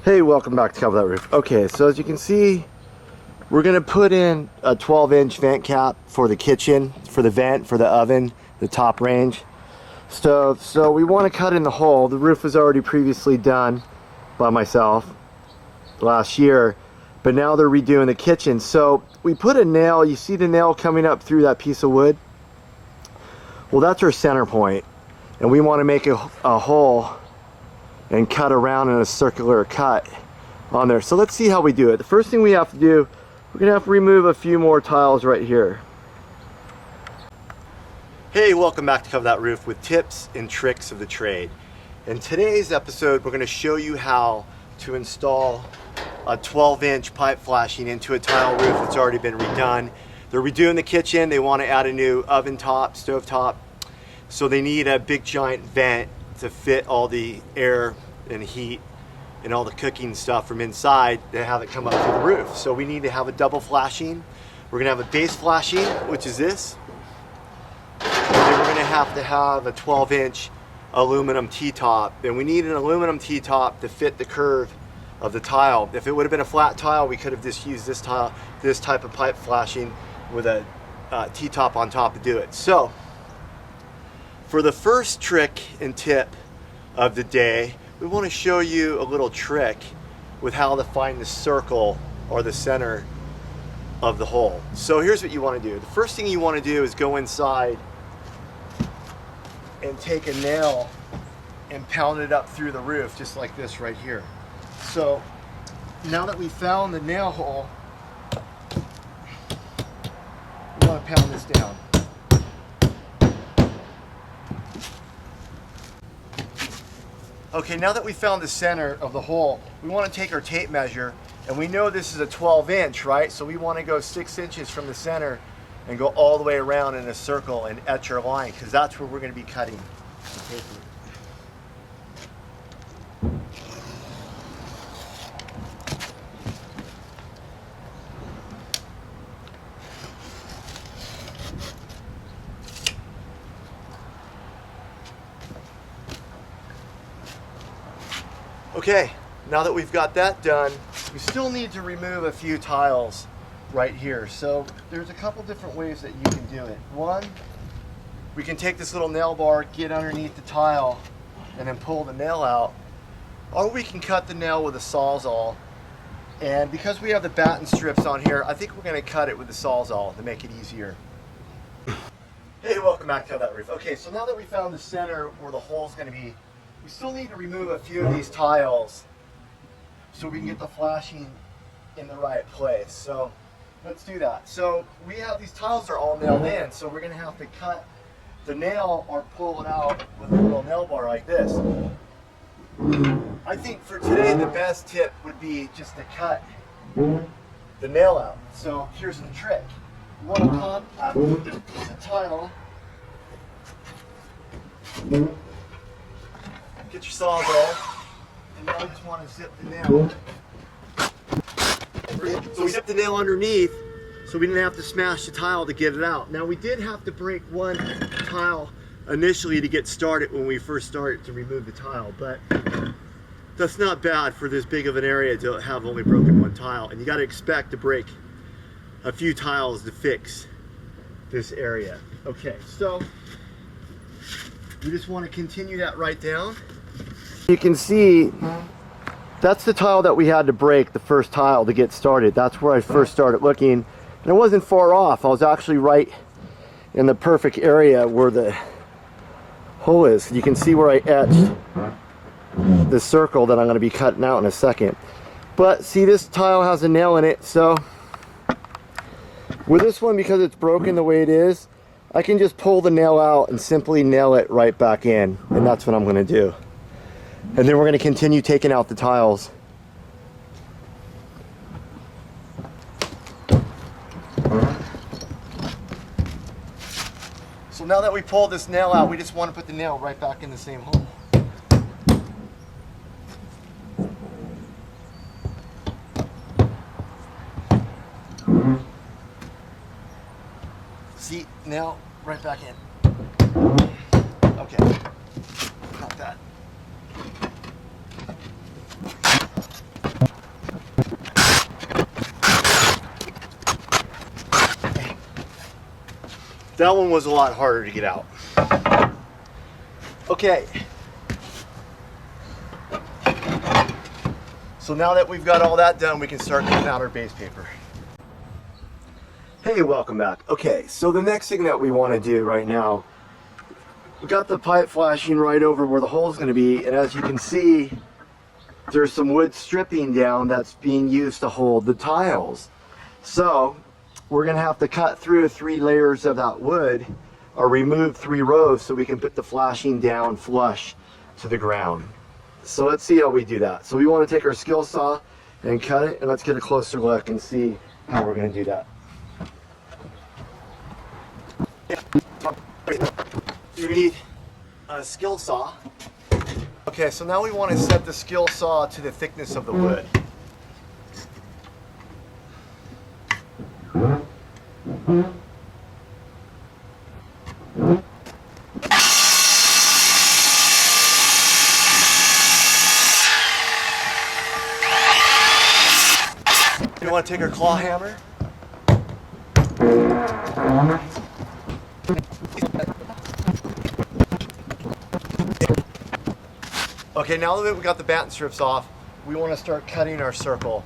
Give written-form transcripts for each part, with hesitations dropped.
Hey, welcome back to Cover That Roof. Okay, so as you can see, we're gonna put in a 12-inch vent cap for the kitchen, for the vent, for the oven, the top range stove. So we want to cut in the hole. The roof was already previously done by myself last year, but now they're redoing the kitchen. So we put a nail, you see the nail coming up through that piece of wood? Well, that's our center point, and we want to make a hole and cut around in a circular cut on there. So let's see how we do it. The first thing we have to do, we're gonna have to remove a few more tiles right here. Hey, welcome back to Cover That Roof with tips and tricks of the trade. In today's episode, we're gonna show you how to install a 12-inch pipe flashing into a tile roof that's already been redone. They're redoing the kitchen. They want to add a new oven top, stove top. So they need a big giant vent to fit all the air and heat and all the cooking stuff from inside to have it come up to the roof. So we need to have a double flashing. We're gonna have a base flashing, which is this. And then we're gonna have to have a 12-inch aluminum T-top. And we need an aluminum T-top to fit the curve of the tile. If it would have been a flat tile, we could have just used this tile, this type of pipe flashing with a T-top on top to do it. So for the first trick and tip of the day, we want to show you a little trick with how to find the circle or the center of the hole. So here's what you want to do. The first thing you want to do is go inside and take a nail and pound it up through the roof just like this right here. So now that we found the nail hole, we want to pound this down. Okay, now that we found the center of the hole, we want to take our tape measure, and we know this is a 12-inch, right? So we want to go 6 inches from the center and go all the way around in a circle and etch our line, because that's where we're going to be cutting the paper. Okay, now that we've got that done, we still need to remove a few tiles right here. So there's a couple different ways that you can do it. One, we can take this little nail bar, get underneath the tile, and then pull the nail out. Or we can cut the nail with a Sawzall. And because we have the batten strips on here, I think we're gonna cut it with the Sawzall to make it easier. Hey, welcome back to That Roof. Okay, so now that we found the center where the hole's gonna be, we still need to remove a few of these tiles so we can get the flashing in the right place. So let's do that. So we have these tiles are all nailed in, so we're gonna have to cut the nail or pull it out with a little nail bar like this. I think for today the best tip would be just to cut the nail out. So here's the trick. You want to pop up the tile. Get your Sawzall, and now you just want to zip the nail. So we zip the nail underneath so we didn't have to smash the tile to get it out. Now we did have to break one tile initially to get started when we first started to remove the tile, but that's not bad for this big of an area to have only broken one tile. And you got to expect to break a few tiles to fix this area. Okay, so we just want to continue that right down. You can see that's the tile that we had to break, the first tile to get started. That's where I first started looking, and it wasn't far off. I was actually right in the perfect area where the hole is. You can see where I etched the circle that I'm going to be cutting out in a second. But see, this tile has a nail in it, so with this one, because it's broken the way it is, I can just pull the nail out and simply nail it right back in, and that's what I'm going to do. And then we're going to continue taking out the tiles. So now that we pulled this nail out, we just want to put the nail right back in the same hole. See, nail right back in. Okay, got that. That one was a lot harder to get out. Okay. So now that we've got all that done, we can start cutting out our base paper. Hey, welcome back. Okay, so the next thing that we want to do right now, we got the pipe flashing right over where the hole is going to be, and as you can see, there's some wood stripping down that's being used to hold the tiles. So we're going to have to cut through 3 layers of that wood, or remove 3 rows so we can put the flashing down flush to the ground. So let's see how we do that. So we want to take our skill saw and cut it, and let's get a closer look and see how we're going to do that. You need a skill saw. Okay, so now we want to set the skill saw to the thickness of the wood. You want to take our claw hammer? Okay, now that we got the batten strips off, we want to start cutting our circle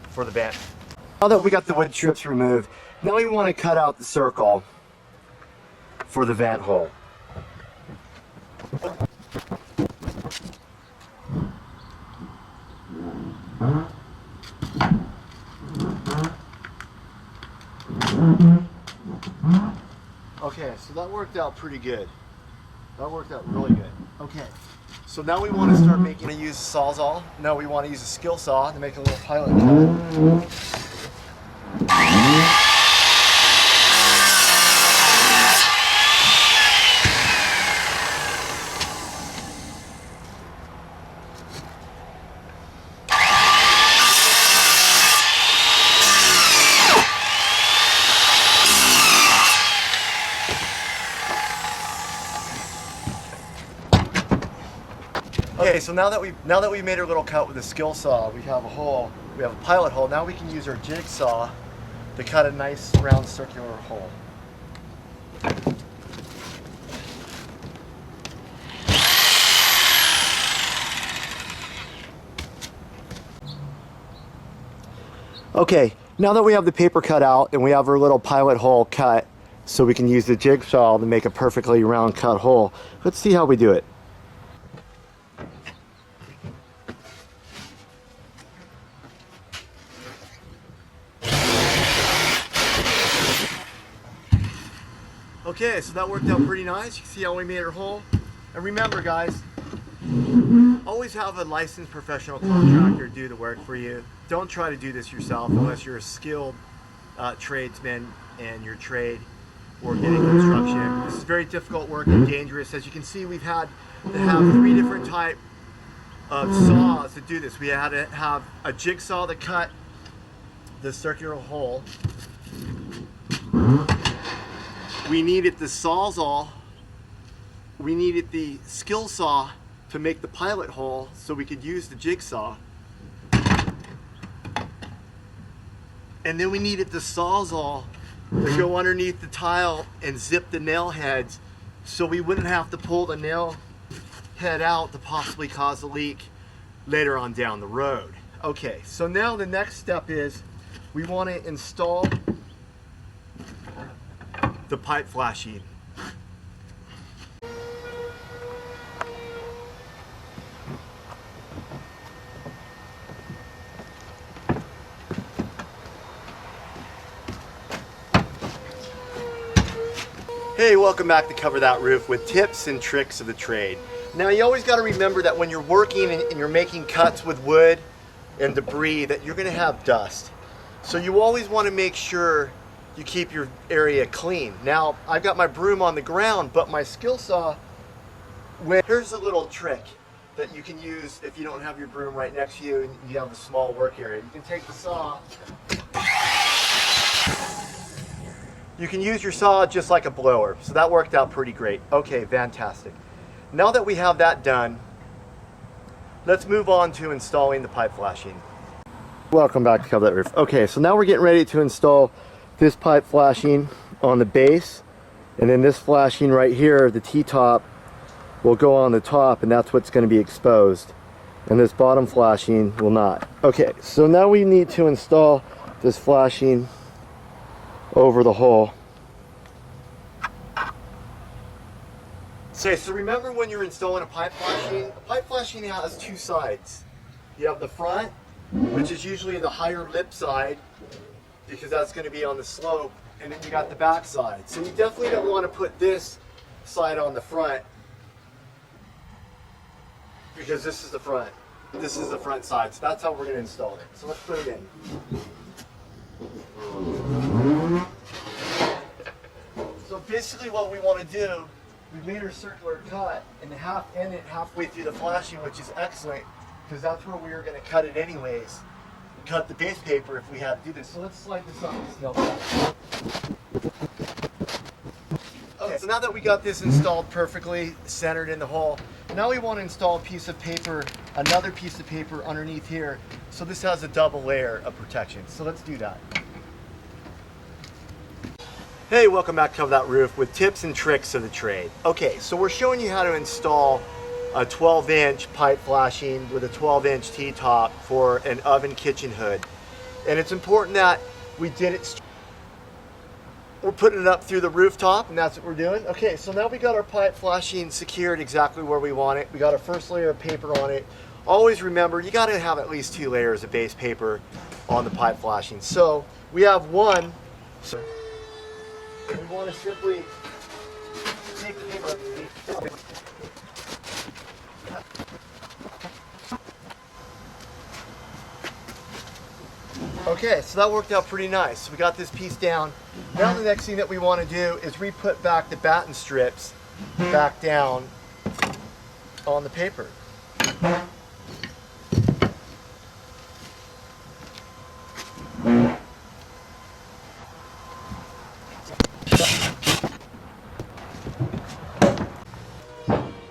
for the batten. Now that we got the wood strips removed, now we want to cut out the circle for the vent hole. Okay, so that worked out pretty good. That worked out really good. Okay, so now we want to start making, use a sawzall. No, we want to use a skill saw to make a little pilot cut. Okay, so now that we made our little cut with a skill saw, we have a hole, we have a pilot hole. Now we can use our jigsaw to cut a nice round circular hole. Okay, now that we have the paper cut out and we have our little pilot hole cut so we can use the jigsaw to make a perfectly round cut hole, let's see how we do it. Okay, so that worked out pretty nice. You can see how we made our hole. And remember, guys, always have a licensed professional contractor do the work for you. Don't try to do this yourself unless you're a skilled tradesman in your trade or getting construction. This is very difficult work and dangerous. As you can see, we've had to have 3 different types of saws to do this. We had to have a jigsaw to cut the circular hole. We needed the sawzall. We needed the skill saw to make the pilot hole so we could use the jigsaw. And then we needed the sawzall to go underneath the tile and zip the nail heads so we wouldn't have to pull the nail head out to possibly cause a leak later on down the road. Okay, so now the next step is we want to install the pipe flashing. Hey, welcome back to Cover That Roof with tips and tricks of the trade. Now you always got to remember that when you're working and you're making cuts with wood and debris that you're going to have dust. So you always want to make sure you keep your area clean. Now, I've got my broom on the ground, but my skill saw, here's a little trick that you can use if you don't have your broom right next to you and you have a small work area. You can take the saw, you can use your saw just like a blower. So that worked out pretty great. Okay, fantastic. Now that we have that done, let's move on to installing the pipe flashing. Welcome back to Cover That Roof. Okay, so now we're getting ready to install this pipe flashing on the base, and then this flashing right here, the T-top, will go on the top, and that's what's going to be exposed. And this bottom flashing will not. Okay, so now we need to install this flashing over the hole. Okay, so remember when you're installing a pipe flashing has two sides. You have the front, which is usually the higher lip side, because that's going to be on the slope, and then you got the back side. So you definitely don't want to put this side on the front, because this is the front. This is the front side, so that's how we're going to install it. So let's put it in. So basically what we want to do, we've made our circular cut and end it halfway through the flashing, which is excellent, because that's where we are going to cut it anyways. Cut the base paper if we had to do this. So let's slide this on the scale back. Okay, so now that we got this installed perfectly, centered in the hole, now we want to install a piece of paper, another piece of paper underneath here, so this has a double layer of protection. So let's do that. Hey, welcome back to Cover That Roof with tips and tricks of the trade. Okay, so we're showing you how to install a 12-inch pipe flashing with a 12-inch T-top for an oven kitchen hood. And it's important that we did it. We're putting it up through the rooftop, and that's what we're doing. Okay, so now we got our pipe flashing secured exactly where we want it. We got our first layer of paper on it. Always remember, you gotta have at least 2 layers of base paper on the pipe flashing. So we have one. So we want to simply take the paper. Okay, so that worked out pretty nice. So we got this piece down. Now the next thing that we want to do is re-put back the batten strips back down on the paper.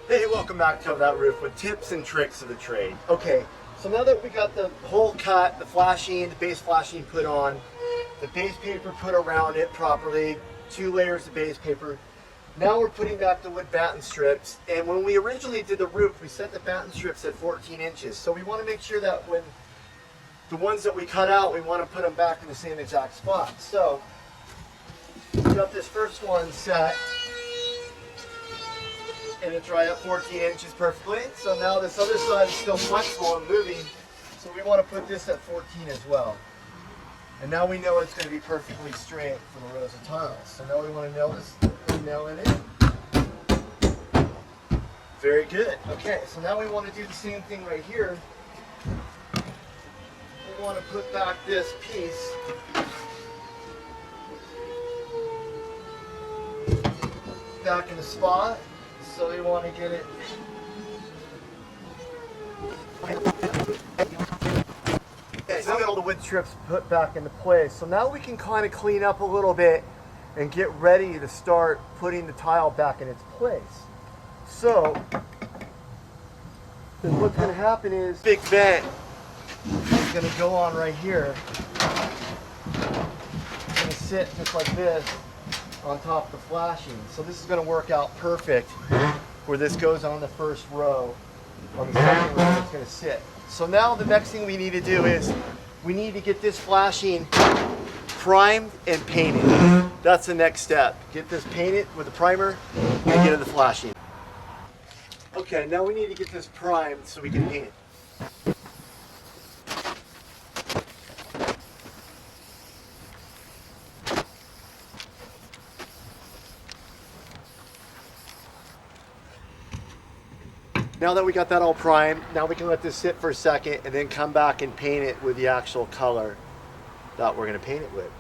Hey, welcome back to Cover That Roof with tips and tricks of the trade. Okay, so now that we got the hole cut, the flashing, the base flashing put on, the base paper put around it properly, 2 layers of base paper, now we're putting back the wood batten strips. And when we originally did the roof, we set the batten strips at 14 inches. So we want to make sure that when the ones that we cut out, we want to put them back in the same exact spot. So we got this first one set, and it's right at 14 inches perfectly. So now this other side is still flexible and moving, so we want to put this at 14 as well. And now we know it's going to be perfectly straight for the rows of tiles. So now we want to nail it in. Very good. Okay, so now we want to do the same thing right here. We want to put back this piece back in the spot. So we want to get it. Okay, so now we got all the wood strips put back into place. So now we can kind of clean up a little bit and get ready to start putting the tile back in its place. So then what's going to happen is big vent is going to go on right here. It's going to sit just like this on top of the flashing. So this is going to work out perfect where this goes on the first row. On the second row it's going to sit. So now the next thing we need to do is we need to get this flashing primed and painted. That's the next step. Get this painted with a primer and get it the flashing. Okay, now we need to get this primed so we can paint it. Now that we got that all primed, now we can let this sit for a second and then come back and paint it with the actual color that we're going to paint it with.